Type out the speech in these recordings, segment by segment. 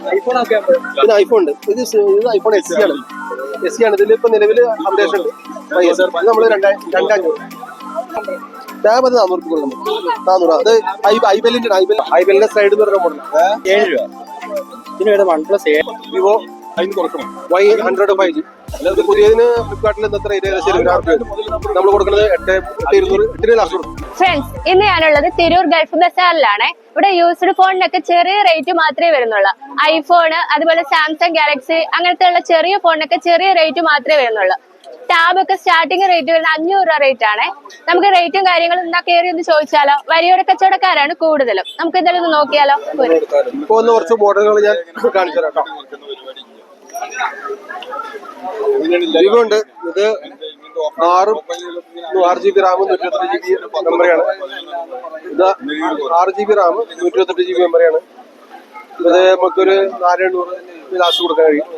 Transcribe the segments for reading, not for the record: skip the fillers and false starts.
ഇത് ഐഫോൺ ഉണ്ട്. ഇത് ഐഫോൺ SE ആണ്. SE ആണ്. ഇതിൽ ഇപ്പൊ നിലവിൽ അപ്ഡേഷൻ ഉണ്ട്. നമ്മള് 2500 ടാബ്. അത് 400 കൊടുക്കണം. 400. അത് ഐബെലിന്റെ സൈഡ് എന്ന് പറഞ്ഞ മോഡൽ 7 രൂപ. ഇതിന് OnePlus വിവോ Y100 5G. അല്ലാതെ പുതിയതിന് ഫ്ലിപ്കാർട്ടിൽ എത്ര നമ്മൾ കൊടുക്കുന്നത് 8,200 ലാസ്റ്റ് കൊടുക്കും. ഫ്രണ്ട്സ്, ഇന്ന് ഞാനുള്ളത് തിരൂർ ഗൾഫ് ബസാറിലാണ്. ഇവിടെ യൂസ്ഡ് ഫോണിനൊക്കെ ചെറിയ റേറ്റ് മാത്രമേ വരുന്നുള്ളൂ. ഐഫോൺ, അതുപോലെ സാംസങ് ഗാലക്സി, അങ്ങനത്തെ ഉള്ള ചെറിയ ഫോണിനൊക്കെ ചെറിയ റേറ്റ് മാത്രമേ വരുന്നുള്ളൂ. ടാബ് ഒക്കെ സ്റ്റാർട്ടിംഗ് റേറ്റ് വരുന്നത് 500 രൂപ റേറ്റ് ആണ്. നമുക്ക് റേറ്റും കാര്യങ്ങളും എന്താ കയറി ഒന്ന് ചോദിച്ചാലോ? വരിയോര കച്ചവടക്കാരാണ് കൂടുതലും. നമുക്ക് എന്തായാലും ഒന്ന് നോക്കിയാലോ? കുറച്ച് മോഡലുകൾ ഞാൻ കാണിച്ചു തരാം. വിവോ ഉണ്ട്. ഇത് 6GB റാം 128GB മെമ്മറിയാണ്. ഇത് 6GB റാം 128GB മെമ്മറിയാണ്. ഇത് നമുക്കൊരു 400 ലാസ്റ്റ് കൊടുക്കാൻ കഴിയും.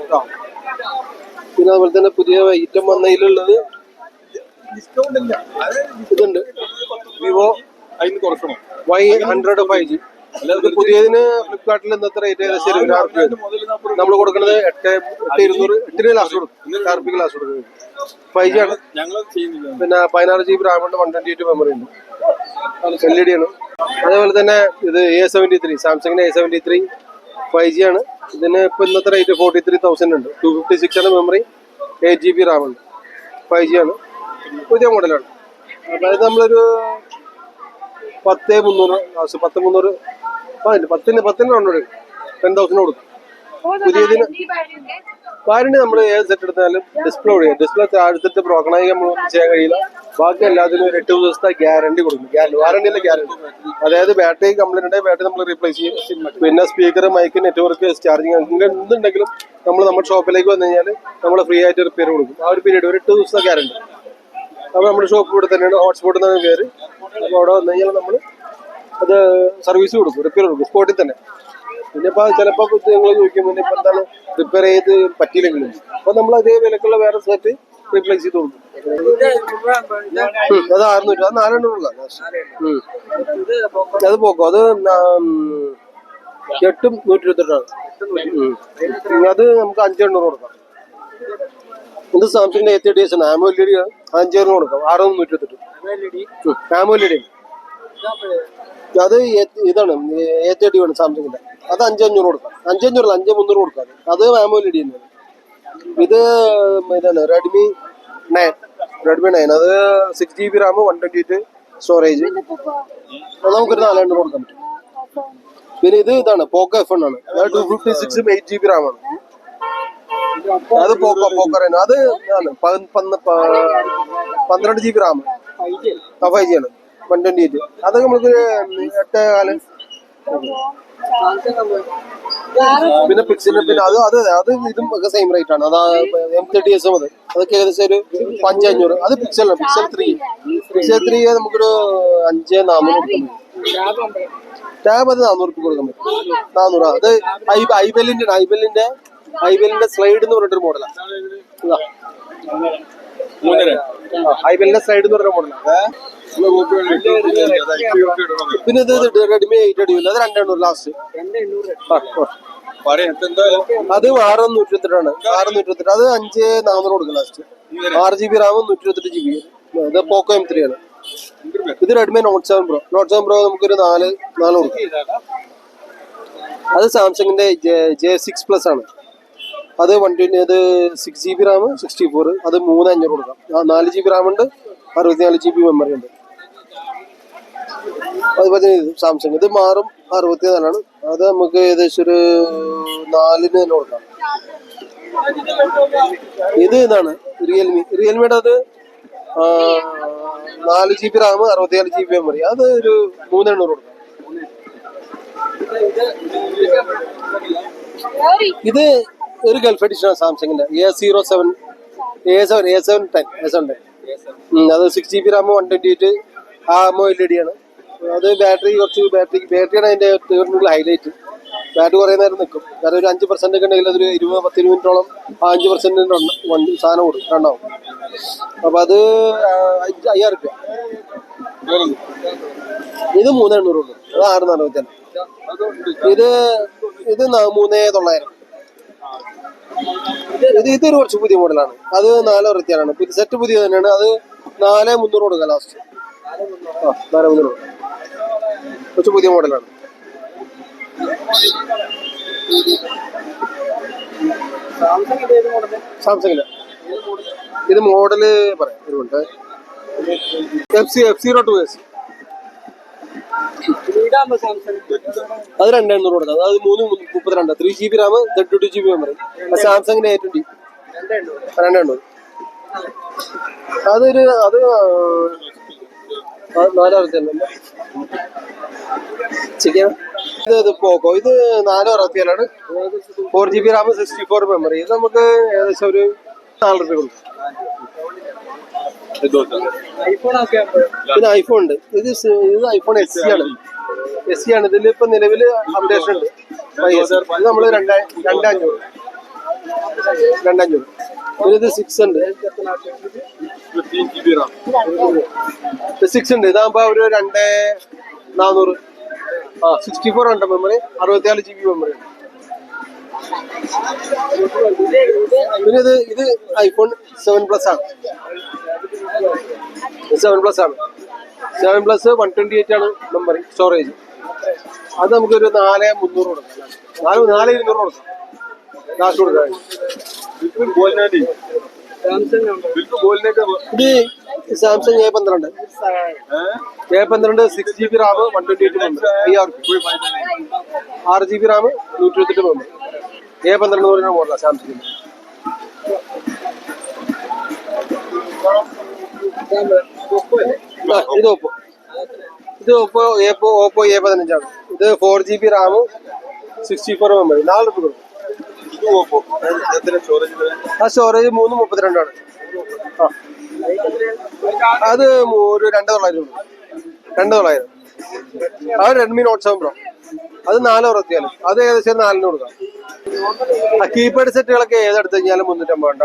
പിന്നെ അതുപോലെ തന്നെ പുതിയ ഐറ്റം വന്നതിലുള്ളത് ഇതുണ്ട്. Vivo Y100 5G. അല്ലാതെ പുതിയതിന് ഫ്ലിപ്കാർട്ടിൽ എത്ര റേറ്റ് നമ്മൾ കൊടുക്കുന്നത് 8,200 ലാസ്റ്റ് കൊടുക്കും. ലാസ്റ്റ് കൊടുക്കും. 5G ആണ്. പിന്നെ 16GB റാം ഉണ്ട്. 128 മെമ്മറി ഉണ്ട്. LED ആണ്. അതേപോലെ തന്നെ ഇത് A73 സാംസങ്ങിന്റെ A73 5G ആണ്. ഇതിന് ഇപ്പൊ ഇന്നത്തെ റേറ്റ് 43,000 ഉണ്ട്. 256 ആണ് മെമ്മറി. 8GB റാം ഉണ്ട്. 5G ആണ്. പുതിയ മോഡലാണ്. അതായത് നമ്മളൊരു 10,300 10,000 കൊടുക്കും. പുതിയതിന് വാറണ്ടി നമ്മൾ ഏത് സെറ്റ് എടുത്താലും ഡിസ്പ്ലേ എടുത്തിട്ട് ബ്രോക്കണായി നമ്മൾ ചെയ്യാൻ കഴിയില്ല. ബാക്കി എല്ലാത്തിനും 8 ദിവസത്തെ ഗ്യാരണ്ടി കൊടുക്കും. വാറണ്ടിയിലെ ഗ്യാരണ്ടി. അതായത് ബാറ്ററി കംപ്ലൈന്റ് ഉണ്ടെങ്കിൽ ബാറ്ററി നമ്മൾ റീപ്ലേസ് ചെയ്യും. പിന്നെ സ്പീക്കർ, മൈക്ക്, നെറ്റ്വർക്ക്, ചാർജിങ് എന്തുണ്ടെങ്കിലും നമ്മുടെ ഷോപ്പിലേക്ക് വന്നു കഴിഞ്ഞാൽ നമ്മൾ ഫ്രീ ആയിട്ട് റിപ്പയർ കൊടുക്കും. ആ ഒരു പീരീഡ് ഒരു 8 ദിവസത്തെ ഗ്യാരണ്ടി. അപ്പോൾ നമ്മുടെ ഷോപ്പ് ഇവിടെ തന്നെയാണ്. ഹോട്ട്സ്പോട്ട് എന്നാണ് പേര്. അപ്പോൾ അവിടെ വന്നു കഴിഞ്ഞാൽ നമ്മൾ അത് സർവീസ് കൊടുക്കും, റിപ്പയർ കൊടുക്കും സ്പോട്ടിൽ തന്നെ. പിന്നെ ഇപ്പൊ ചിലപ്പോൾ നിങ്ങൾ ചോദിക്കും പിന്നെ ഇപ്പൊ എന്താണ് റിപ്പയർ ചെയ്ത് പറ്റിയില്ലെങ്കിലും അപ്പൊ നമ്മൾ അതേ വിലക്കുള്ള വേറെ സെറ്റ് റീപ്ലേസ് ചെയ്ത് കൊടുക്കും. അത് 600. അത് 400 അത് പോക്കോ. അത് 8,128 അത് നമുക്ക് 5,800 കൊടുക്കാം. ഇത് സാംസങ്ങിന്റെ A30s ആണ്. AMOLED 5,000 കൊടുക്കാം. 6,128 AMOLED. അത് ഇതാണ് A30 ആണ് സാംസങ്ങിന്റെ. അത് 5,500 കൊടുക്കാം. 5,500 അല്ല 5,300 കൊടുക്കാം. അത് AMOLED തന്നെയാണ്. ഇത് ഇതാണ് റെഡ്മി 9. അത് 6GB റാം 128 സ്റ്റോറേജ്. നമുക്കൊരു 4,000 കൊടുക്കാൻ പറ്റും. പിന്നെ ഇതാണ് പോക്കോ F1 ആണ്. അത് 256 8GB റാം ആണ്. അത് പോക്കോ അത് 12GB റാം 5G ആണ്. 128. അത് നമുക്ക് 8,400. പിന്നെ പിക്സലിന് പിന്നെ അത് ഇതും ഒക്കെ സെയിം റേറ്റ് ആണ്. അത് M30s മുതൽ അതൊക്കെ ഏകദേശം ഒരു 5,500. അത് പിക്സലാണ്. പിക്സൽ 3 നമുക്കൊരു 5,400 ടാബ്. അത് 400 കൊടുക്കാൻ പറ്റും. 400. അത് ഐബെലിന്റെ സ്ലൈഡ് എന്ന് പറഞ്ഞിട്ടൊരു മോഡലാണ്. ഐബെലിന്റെ സ്ലൈഡ് എന്ന് പറഞ്ഞ മോഡലാണ്. പിന്നെ ഇത് റെഡ്മി 8 അടിയില്ല. അത് 2,800 ലാസ്റ്റ്. അത് 6,128 ആണ്. 6,128. അത് 5,400 കൊടുക്കും ലാസ്റ്റ്. 6GB Ram 128GB. ഇത് പോക്കോ M3 ആണ്. ഇത് റെഡ്മി നോട്ട് 7 പ്രോ നമുക്കൊരു 4 കൊടുക്കും. അത് സാംസങ്ങിന്റെ J6 ആണ്. അത് 6GB റാം 64. അത് 3,500 കൊടുക്കാം. 4GB റാം ഉണ്ട്. 64GB മെമ്മറി ഉണ്ട്. അതുപോലെ സാംസങ് ഇത് മാറും. 64 ആണ്. അത് നമുക്ക് ഏകദേശം ഒരു 4,000 തന്നെ കൊടുക്കാം. ഇതാണ് റിയൽമിയുടെ. അത് 4GB റാം 64GB മെമ്മറി. അത് ഒരു 3,800 കൊടുക്കാം. ഇത് ഒരു ഗൾഫ് എഡിഷൻ ആണ് സാംസങ്ങിന്റെ A07 A710. അത് 6GB റാം 128 AMOLED ആണ്. അത് ബാറ്ററിയാണ് അതിന്റെ ഹൈലൈറ്റ്. ബാറ്ററി കുറേ നേരം നിൽക്കും. കാരണം ഒരു 5% ഒക്കെ ഉണ്ടെങ്കിൽ അതൊരു 10 മിനിറ്റോളം 5% സാധനം കൊടുക്കും ഉണ്ടാവും. അപ്പൊ അത് 5,000 രൂപ. ഇത് 3,800 ഉണ്ട്. അത് 6,400. ഇത് ഇത് 3900. ഇതൊരു കുറച്ച് പുതിയ മോഡലാണ്. അത് 4 പുതിയ സെറ്റ് പുതിയ തന്നെയാണ്. അത് 4300 കൊടുക്കാം ലാസ്റ്റ്. 4300 കുറച്ച് പുതിയ മോഡലാണ്. സാംസങ്ങിന്റെ ഇത് മോഡല് പറയാം. ഇതുകൊണ്ട് F02S അത് 2800 കൊടുക്കാം. അത് 332 3GB റാം 32GB മെമ്മറി. സാംസങ്ങിന്റെ A20 2800. അത് 4000 ഇത് പോക്കോ. ഇത് 467 4GB റാം 64 മെമ്മറി. ഇത് നമുക്ക് ഏകദേശം ഒരു 4 രൂപ കൊടുക്കും. പിന്നെ ഐഫോൺ ഉണ്ട്. ഇത് ഐഫോൺ SE ആണ്. SE ആണ്. ഇതിൽ ഇപ്പൊ നിലവില് അപ്ഡേഷൻ ഉണ്ട്. ഇത് നമ്മള് 2500. പിന്നെ ഇത് 6 ഉണ്ട്. 6 ഉണ്ട്. ഇതാകുമ്പോ ഒരു 2400. 64 ഉണ്ട് മെമ്മറി. 64GB memory. പിന്നെ ഇത് ഐഫോൺ 7+ ആണ്. 7+ ആണ്. 7+ 128 ആണ് മെമ്മറി സ്റ്റോറേജ്. അത് നമുക്കൊരു 4300 കൊടുക്കാം. 4200 കൊടുക്കാം. ലാസ്റ്റ് കൊടുക്കാം. ഇത് Samsung A12 6GB Ram 128 memory. 6GB Ram 128 memory. A12 എന്ന് പറയുന്ന മോഡലാണ് സാംസങ്. ഇത് ഓപ്പോ A15 ആണ്. ഇത് 4GB റാം 64 മെമ്മറി. 4 രൂപ കൊടുക്കും. ആ സ്റ്റോറേജ് 332 ആണ്. അത് ഒരു 2900 കൊടുക്കും. 2900. അത് റെഡ്മി നോട്ട് 7 പ്രോ. അത് 464. അത് ഏകദേശം 4 കൊടുക്കാം. കീപാഡ് സെറ്റുകളൊക്കെ ഏതെടുത്ത് കഴിഞ്ഞാലും 350 വേണ്ട.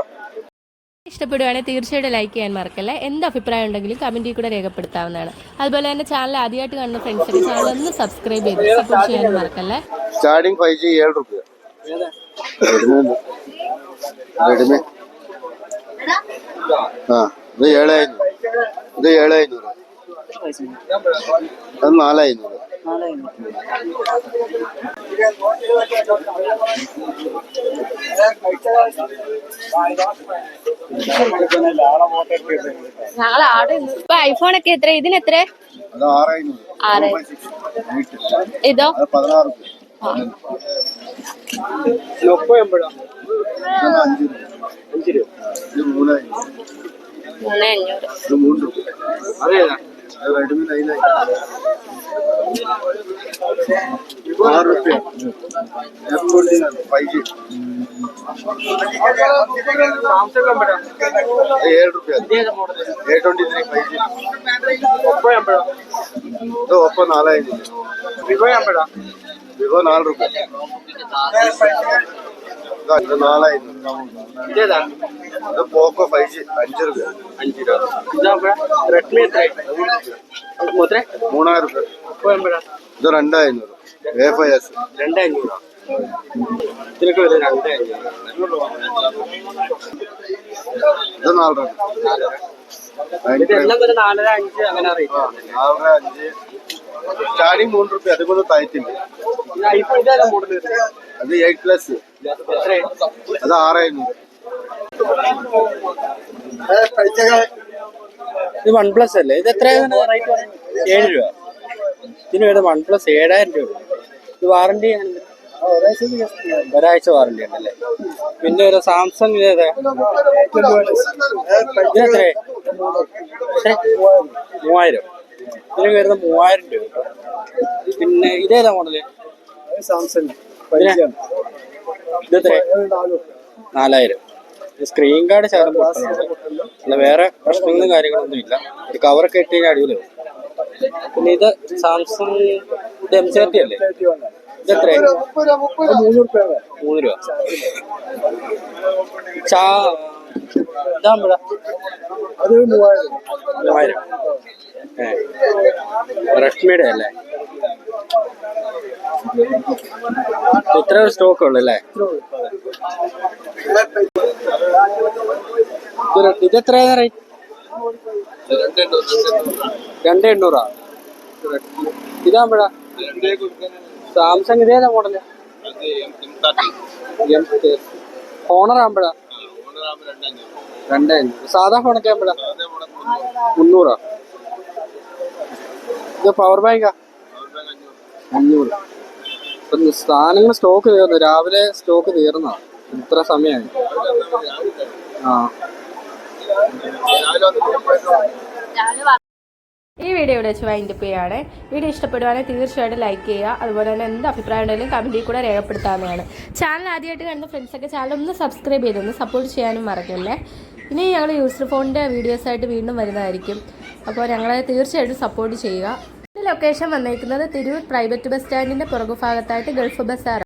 ഇഷ്ടപ്പെടുകയാണെങ്കിൽ തീർച്ചയായിട്ടും ലൈക്ക് ചെയ്യാൻ മറക്കല്ലേ. എന്ത് അഭിപ്രായം ഉണ്ടെങ്കിലും കമന്റിൽ കൂടെ രേഖപ്പെടുത്താവുന്നതാണ്. അതുപോലെ തന്നെ ചാനൽ ആദ്യമായിട്ട് കാണുന്ന ഫ്രണ്ട്സിന് ചാനൽ ഒന്ന് സബ്സ്ക്രൈബ് ചെയ്ത് സപ്പോർട്ട് ചെയ്യാൻ മറക്കല്ലേ. സ്റ്റാർട്ടിംഗ് 5G 7 രൂപ. ഇത് 7500. ഇത് 7500. അത് 4500. ഞങ്ങൾ ആടെ ഇപ്പൊ ഐഫോൺ ഒക്കെ എത്ര? ഇതിന് എത്ര? അത് 6500. ഇതോ 16 റെഡ്മി 9 6 രൂപ. F20 5G 7 രൂപ. A23 5G. ഇത് Oppo 4000. Vivo 4 രൂപ. ഇത് 4000. ഇത് പോക്കോ 5G 5 രൂപ. റെഡ്മി 3000 രൂപ. ഇത് 2500. A5s 2500. ഇതിനൊക്കെ വരും 2500. ഇത് 4 രൂപ. സ്റ്റാർട്ടിംഗ് 3 രൂപ. അതുപോലെ താഴ്ത്തില്ല. അത് 8+. അത് 6500. ഇത് OnePlus അല്ലേ? ഇത് എത്രയാണ് റേറ്റ്? 7 രൂപ. ഇതിന് വേണ്ട OnePlus 7000 രൂപ. ഇത് വാറണ്ടി ഒരാഴ്ച വാറണ്ടി ഉണ്ടല്ലേ. പിന്നെ ഒരു സാംസങ് ഇതിനെത്ര? ഇതിനെത്ര? 3000. ഇതിന് വരുന്ന 3000 രൂപ. പിന്നെ ഇതേതാ മോഡല്? സാംസങ് ഇതെത്ര? 4000. സ്ക്രീൻ ഗാർഡ് ശകലം പൊട്ടുന്നുണ്ട്. അല്ല വേറെ പ്രശ്നങ്ങളും കാര്യങ്ങളൊന്നും ഇല്ല. ഒരു കവറൊക്കെ ഇട്ട് കഴിഞ്ഞാൽ അടിപൊളിയാവും. പിന്നെ ഇത് സാംസങ് M30 അല്ലേ? ഇതെത്ര? 3 രൂപ. ഇതാകുമ്പോഴാ? അത് 3000. റെഡ്മിയുടെ അല്ലേ? ഇത്ര സ്റ്റോക്ക് ഉള്ളു അല്ലേ? ഇത് എത്രയാണ് റേറ്റ്? 2,800. ഇതാകുമ്പോഴാ സാംസങ് ഇതേതാ മോഡല്? ഹോണർ ആകുമ്പോഴാ 2,500. സാധാ ഫോണൊക്കെ ആകുമ്പോഴാ 300. ഇത് പവർ ബാങ്കാ 500. ഇപ്പം സാധനങ്ങൾ സ്റ്റോക്ക് തീർന്നു. രാവിലെ സ്റ്റോക്ക് തീർന്നതാണ്. ഇത്ര സമയമായി. ആ ഈ വീഡിയോ ഇവിടെ വെച്ച് വൈൻഡപ്പ് ചെയ്യുകയാണ്. വീഡിയോ ഇഷ്ടപ്പെടുവാണെങ്കിൽ തീർച്ചയായിട്ടും ലൈക്ക് ചെയ്യുക. അതുപോലെ തന്നെ എന്ത് അഭിപ്രായം ഉണ്ടെങ്കിലും കമൻറ്റിൽ കൂടെ രേഖപ്പെടുത്താവുന്നതാണ്. ചാനൽ ആദ്യമായിട്ട് കാണുന്ന ഫ്രണ്ട്സൊക്കെ ചാനൽ ഒന്ന് സബ്സ്ക്രൈബ് ചെയ്തൊന്ന് സപ്പോർട്ട് ചെയ്യാനും മറക്കല്ലേ. ഇനി ഞങ്ങൾ യൂസർ ഫോണിൻ്റെ വീഡിയോസായിട്ട് വീണ്ടും വരുന്നതായിരിക്കും. അപ്പോൾ ഞങ്ങളെ തീർച്ചയായിട്ടും സപ്പോർട്ട് ചെയ്യുക. ലൊക്കേഷൻ വന്നേക്കുന്നത് തിരൂർ പ്രൈവറ്റ് ബസ് സ്റ്റാൻഡിൻ്റെ പുറകുഭാഗത്തായിട്ട് ഗൾഫ് ബസാർ.